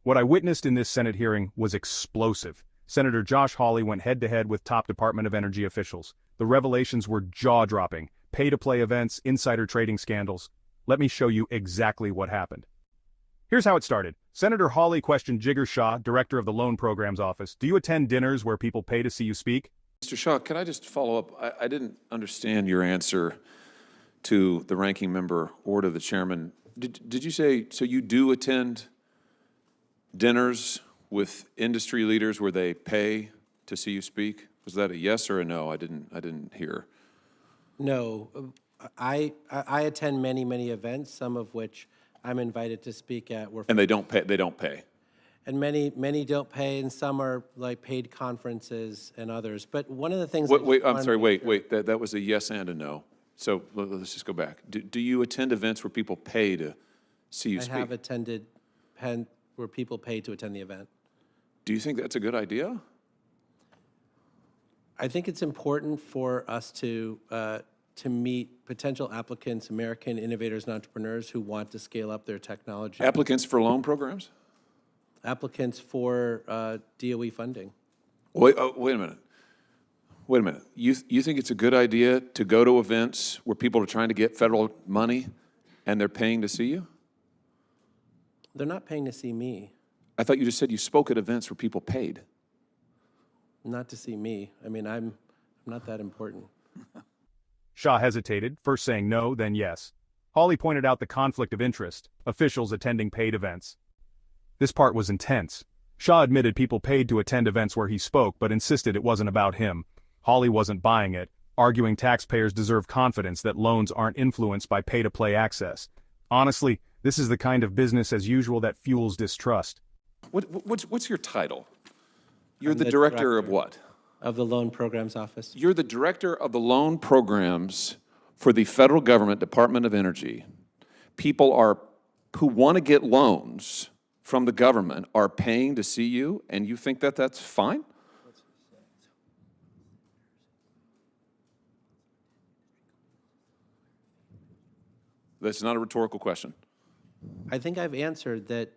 What I witnessed in this Senate hearing was explosive. Senator Josh Hawley went head-to-head with top Department of Energy officials. The revelations were jaw-dropping. Pay-to-play events, insider trading scandals. Let me show you exactly what happened. Here's how it started. Senator Hawley questioned Jigar Shah, director of the Loan Programs Office. Do you attend dinners where people pay to see you speak? Mr. Shah, can I just follow up? I didn't understand your answer to the ranking member or to the chairman. Did you say, so you do attend dinners with industry leaders where they pay to see you speak? Was that a yes or a no? I didn't hear. No, I attend many events, some of which I'm invited to speak at. And they don't pay. They don't pay. And many don't pay, and some are like paid conferences and others. But one of the things. Wait, I'm sorry. Wait. That was a yes and a no. So let's just go back. Do you attend events where people pay to see you speak? I have attended where people pay to attend the event. Do you think that's a good idea? I think it's important for us to meet potential applicants, American innovators and entrepreneurs who want to scale up their technology. Applicants for loan programs? Applicants for DOE funding. Wait a minute. Wait a minute. You think it's a good idea to go to events where people are trying to get federal money and they're paying to see you? They're not paying to see me. I thought you just said you spoke at events where people paid. Not to see me. I mean, I'm not that important. Shah hesitated, first saying no, then yes. Hawley pointed out the conflict of interest, officials attending paid events. This part was intense. Shah admitted people paid to attend events where he spoke, but insisted it wasn't about him. Hawley wasn't buying it, arguing taxpayers deserve confidence that loans aren't influenced by pay-to-play access. Honestly, this is the kind of business as usual that fuels distrust. What's your title? You're the director of what? Of the Loan Programs Office. You're the director of the loan programs for the federal government, Department of Energy. People who want to get loans from the government are paying to see you, and you think that that's fine? That's not a rhetorical question. I think I've answered that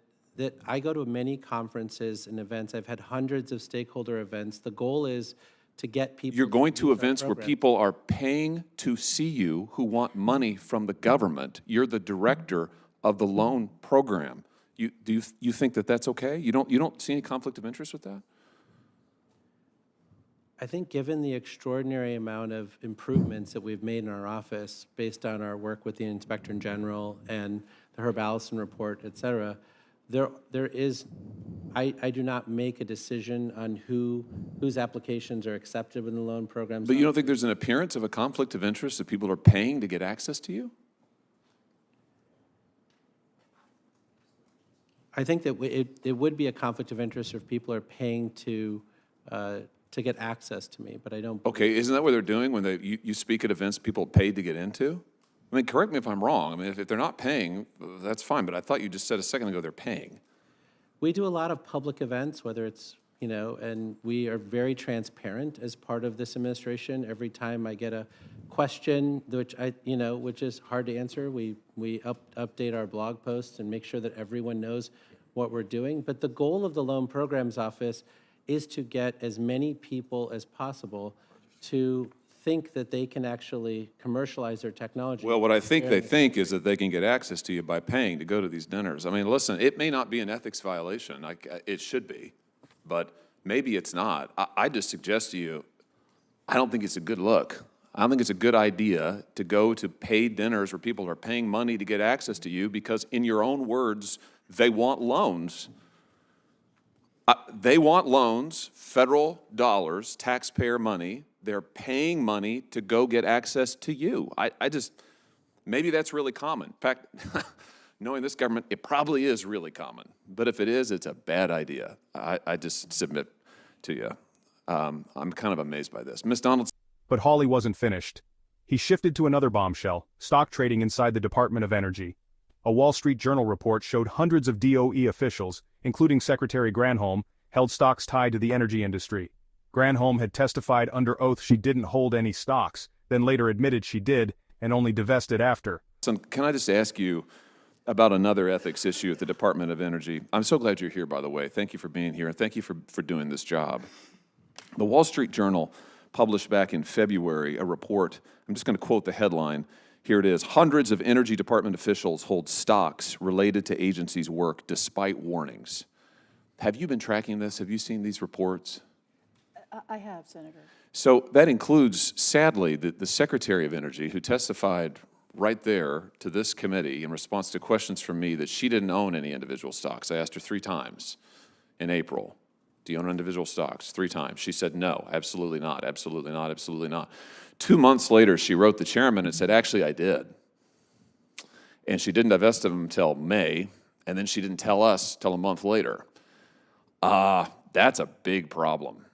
I go to many conferences and events. I've had hundreds of stakeholder events. The goal is to get people. You're going to events where people are paying to see you who want money from the government. You're the director of the loan program. Do you think that that's okay? You don't see any conflict of interest with that? I think given the extraordinary amount of improvements that we've made in our office based on our work with the Inspector General and the Herb Allison report, et cetera, I do not make a decision on whose applications are accepted in the loan programs. But you don't think there's an appearance of a conflict of interest that people are paying to get access to you? I think that it would be a conflict of interest if people are paying to get access to me, but I don't. Okay, isn't that what they're doing when you speak at events people paid to get into? I mean, correct me if I'm wrong. I mean, if they're not paying, that's fine, but I thought you just said a second ago they're paying. We do a lot of public events, whether it's, and we are very transparent as part of this administration. Every time I get a question, which is hard to answer, we update our blog posts and make sure that everyone knows what we're doing. But the goal of the Loan Programs Office is to get as many people as possible to think that they can actually commercialize their technology. Well, what I think they think is that they can get access to you by paying to go to these dinners. I mean, listen, it may not be an ethics violation. It should be, but maybe it's not. I just suggest to you, I don't think it's a good look. I don't think it's a good idea to go to paid dinners where people are paying money to get access to you because, in your own words, they want loans. They want loans, federal dollars, taxpayer money. They're paying money to go get access to you. Maybe that's really common. In fact, knowing this government, it probably is really common. But if it is, it's a bad idea. I just submit to you. I'm kind of amazed by this. Ms. Donaldson. But Hawley wasn't finished. He shifted to another bombshell, stock trading inside the Department of Energy. A Wall Street Journal report showed hundreds of DOE officials, including Secretary Granholm, held stocks tied to the energy industry. Granholm had testified under oath she didn't hold any stocks, then later admitted she did, and only divested after. So can I just ask you, about another ethics issue at the Department of Energy. I'm so glad you're here, by the way. Thank you for being here, and thank you for doing this job. The Wall Street Journal published back in February a report. I'm just going to quote the headline. Here it is. Hundreds of Energy Department officials hold stocks related to agencies' work despite warnings. Have you been tracking this? Have you seen these reports? I have, Senator. So that includes, sadly, the Secretary of Energy, who testified right there to this committee in response to questions from me that she didn't own any individual stocks. I asked her 3 times in April, do you own individual stocks? 3 times. She said, no, absolutely not, absolutely not, absolutely not. 2 months later, she wrote the chairman and said, actually, I did. And she didn't divest of them until May, and then she didn't tell us till a month later. That's a big problem.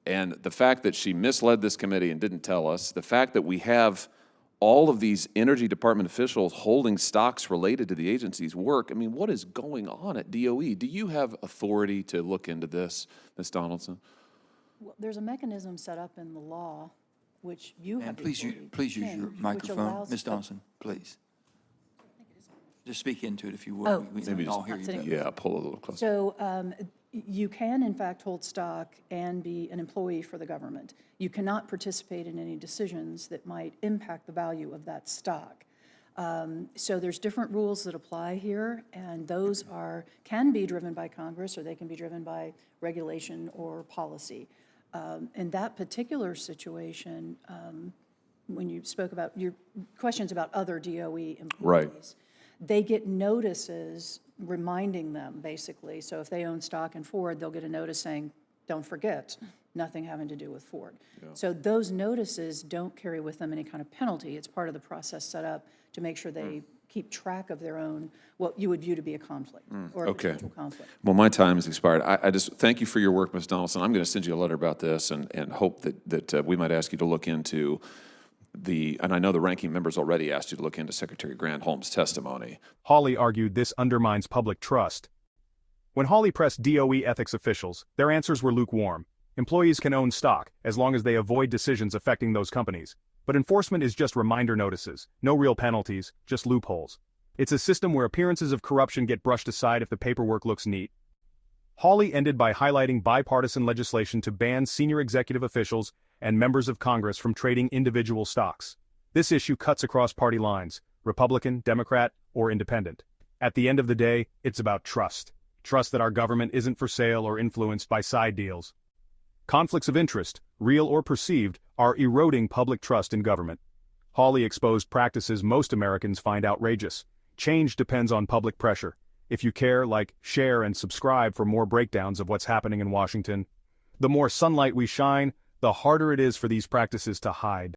And the fact that she misled this committee and didn't tell us, the fact that we have all of these Energy Department officials holding stocks related to the agency's work, I mean, what is going on at DOE? Do you have authority to look into this, Ms. Donaldson? Well, there's a mechanism set up in the law, which you have. Please use your microphone. Ms. Donaldson, please. Just speak into it if you would. Oh, We sorry. can all hear you better. Yeah, pull a little closer. So you can, in fact, hold stock and be an employee for the government. You cannot participate in any decisions that might impact the value of that stock. So there's different rules that apply here, and those can be driven by Congress, or they can be driven by regulation or policy. In that particular situation, when you spoke about your questions about other DOE employees, Right. They get notices reminding them, basically. So if they own stock in Ford, they'll get a notice saying, don't forget, nothing having to do with Ford. Yeah. So those notices don't carry with them any kind of penalty. It's part of the process set up to make sure they keep track of their own, what you would view to be a conflict or a potential conflict. Well, my time has expired. I just thank you for your work, Ms. Donaldson. I'm going to send you a letter about this and hope that we might ask you to look into and I know the ranking members already asked you to look into Secretary Granholm's testimony. Hawley argued this undermines public trust. When Hawley pressed DOE ethics officials, their answers were lukewarm. Employees can own stock, as long as they avoid decisions affecting those companies. But enforcement is just reminder notices, no real penalties, just loopholes. It's a system where appearances of corruption get brushed aside if the paperwork looks neat. Hawley ended by highlighting bipartisan legislation to ban senior executive officials and members of Congress from trading individual stocks. This issue cuts across party lines, Republican, Democrat, or Independent. At the end of the day, it's about trust. Trust that our government isn't for sale or influenced by side deals. Conflicts of interest, real or perceived, are eroding public trust in government. Hawley exposed practices most Americans find outrageous. Change depends on public pressure. If you care, like, share, and subscribe for more breakdowns of what's happening in Washington. The more sunlight we shine, the harder it is for these practices to hide.